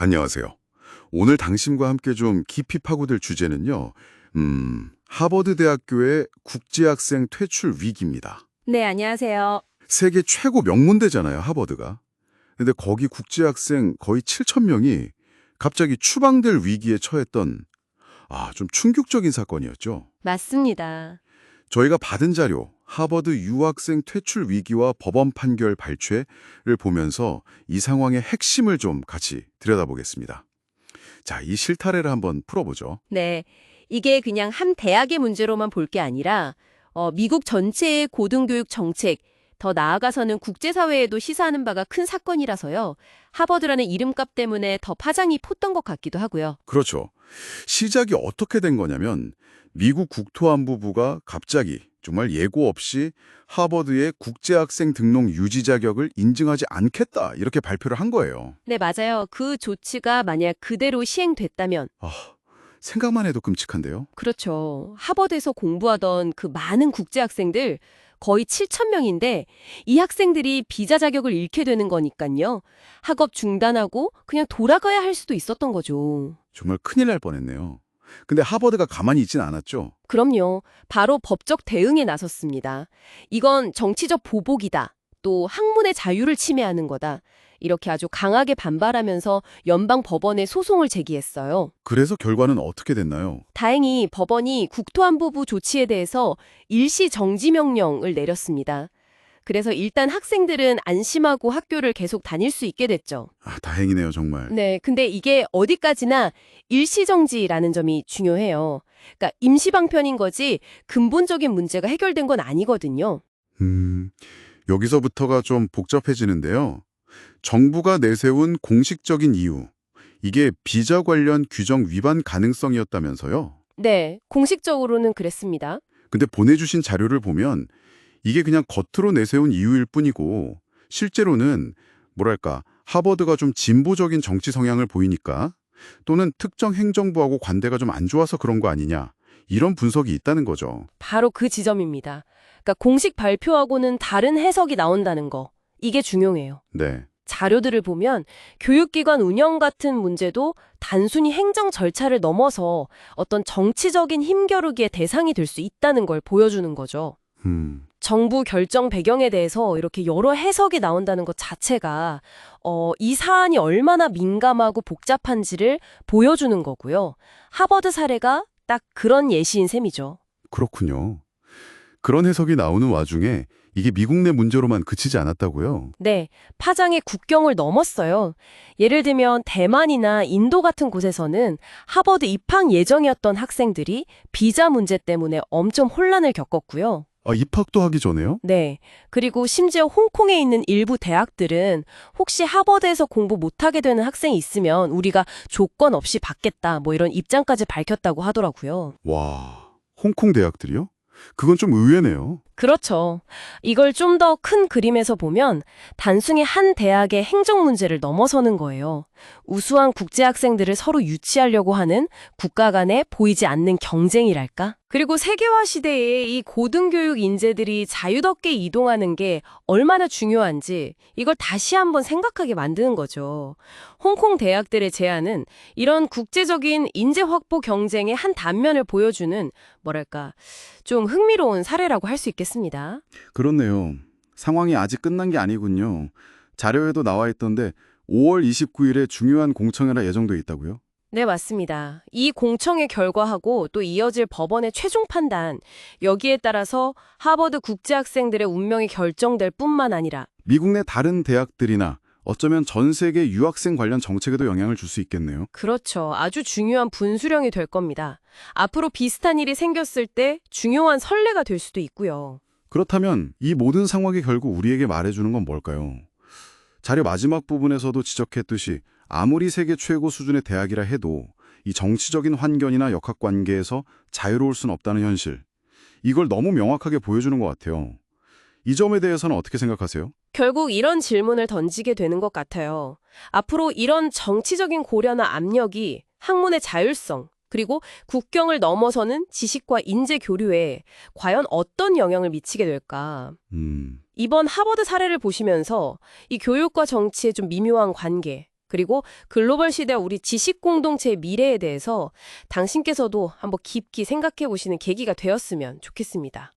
안녕하세요. 오늘 당신과 함께 좀 깊이 파고들 주제는요. 하버드 대학교의 국제학생 퇴출 위기입니다. 네, 안녕하세요. 세계 최고 명문대잖아요, 하버드가. 근데 거기 국제학생 거의 7천 명이 갑자기 추방될 위기에 처했던 좀 충격적인 사건이었죠. 맞습니다. 저희가 받은 자료, 하버드 유학생 퇴출 위기와 법원 판결 발췌를 보면서 이 상황의 핵심을 좀 같이 들여다보겠습니다. 자, 이 실타래를 한번 풀어보죠. 네, 이게 그냥 한 대학의 문제로만 볼 게 아니라 미국 전체의 고등교육 정책, 더 나아가서는 국제사회에도 시사하는 바가 큰 사건이라서요. 하버드라는 이름값 때문에 더 파장이 컸던 것 같기도 하고요. 그렇죠. 시작이 어떻게 된 거냐면 미국 국토안보부가 갑자기 정말 예고 없이 하버드의 국제학생 등록 유지 자격을 인증하지 않겠다 이렇게 발표를 한 거예요. 네, 맞아요. 그 조치가 만약 그대로 시행됐다면 생각만 해도 끔찍한데요. 그렇죠. 하버드에서 공부하던 그 많은 국제학생들 거의 7천 명인데 이 학생들이 비자 자격을 잃게 되는 거니까요. 학업 중단하고 그냥 돌아가야 할 수도 있었던 거죠. 정말 큰일 날 뻔했네요. 근데 하버드가 가만히 있진 않았죠. 그럼요. 바로 법적 대응에 나섰습니다. 이건 정치적 보복이다. 또 학문의 자유를 침해하는 거다. 이렇게 아주 강하게 반발하면서 연방 법원에 소송을 제기했어요. 그래서 결과는 어떻게 됐나요? 다행히 법원이 국토안보부 조치에 대해서 일시 정지 명령을 내렸습니다. 그래서 일단 학생들은 안심하고 학교를 계속 다닐 수 있게 됐죠. 다행이네요, 정말. 네, 근데 이게 어디까지나 일시정지라는 점이 중요해요. 그러니까 임시방편인 거지 근본적인 문제가 해결된 건 아니거든요. 여기서부터가 좀 복잡해지는데요. 정부가 내세운 공식적인 이유, 이게 비자 관련 규정 위반 가능성이었다면서요? 네, 공식적으로는 그랬습니다. 근데 보내주신 자료를 보면 이게 그냥 겉으로 내세운 이유일 뿐이고 실제로는 뭐랄까 하버드가 좀 진보적인 정치 성향을 보이니까 또는 특정 행정부하고 관계가 좀 안 좋아서 그런 거 아니냐 이런 분석이 있다는 거죠. 바로 그 지점입니다. 그러니까 공식 발표하고는 다른 해석이 나온다는 거. 이게 중요해요. 네. 자료들을 보면 교육기관 운영 같은 문제도 단순히 행정 절차를 넘어서 어떤 정치적인 힘겨루기의 대상이 될 수 있다는 걸 보여주는 거죠. 정부 결정 배경에 대해서 이렇게 여러 해석이 나온다는 것 자체가 이 사안이 얼마나 민감하고 복잡한지를 보여주는 거고요. 하버드 사례가 딱 그런 예시인 셈이죠. 그렇군요. 그런 해석이 나오는 와중에 이게 미국 내 문제로만 그치지 않았다고요? 네, 파장의 국경을 넘었어요. 예를 들면 대만이나 인도 같은 곳에서는 하버드 입학 예정이었던 학생들이 비자 문제 때문에 엄청 혼란을 겪었고요. 입학도 하기 전에요? 네, 그리고 심지어 홍콩에 있는 일부 대학들은 혹시 하버드에서 공부 못하게 되는 학생이 있으면 우리가 조건 없이 받겠다 뭐 이런 입장까지 밝혔다고 하더라고요. 와, 홍콩 대학들이요? 그건 좀 의외네요. 그렇죠. 이걸 좀 더 큰 그림에서 보면 단순히 한 대학의 행정 문제를 넘어서는 거예요. 우수한 국제학생들을 서로 유치하려고 하는 국가 간의 보이지 않는 경쟁이랄까? 그리고 세계화 시대에 이 고등교육 인재들이 자유롭게 이동하는 게 얼마나 중요한지 이걸 다시 한번 생각하게 만드는 거죠. 홍콩 대학들의 제안은 이런 국제적인 인재 확보 경쟁의 한 단면을 보여주는 뭐랄까 좀 흥미로운 사례라고 할 수 있겠습니다. 그렇네요. 상황이 아직 끝난 게 아니군요. 자료에도 나와 있던데 5월 29일에 중요한 공청회가 예정돼 있다고요? 네, 맞습니다. 이 공청회 결과하고 또 이어질 법원의 최종 판단, 여기에 따라서 하버드 국제학생들의 운명이 결정될 뿐만 아니라 미국 내 다른 대학들이나 어쩌면 전 세계 유학생 관련 정책에도 영향을 줄 수 있겠네요. 그렇죠. 아주 중요한 분수령이 될 겁니다. 앞으로 비슷한 일이 생겼을 때 중요한 선례가 될 수도 있고요. 그렇다면 이 모든 상황이 결국 우리에게 말해주는 건 뭘까요? 자료 마지막 부분에서도 지적했듯이 아무리 세계 최고 수준의 대학이라 해도 이 정치적인 환경이나 역학관계에서 자유로울 수는 없다는 현실. 이걸 너무 명확하게 보여주는 것 같아요. 이 점에 대해서는 어떻게 생각하세요? 결국 이런 질문을 던지게 되는 것 같아요. 앞으로 이런 정치적인 고려나 압력이 학문의 자율성, 그리고 국경을 넘어서는 지식과 인재 교류에 과연 어떤 영향을 미치게 될까? 이번 하버드 사례를 보시면서 이 교육과 정치의 좀 미묘한 관계, 그리고 글로벌 시대 우리 지식 공동체의 미래에 대해서 당신께서도 한번 깊이 생각해 보시는 계기가 되었으면 좋겠습니다.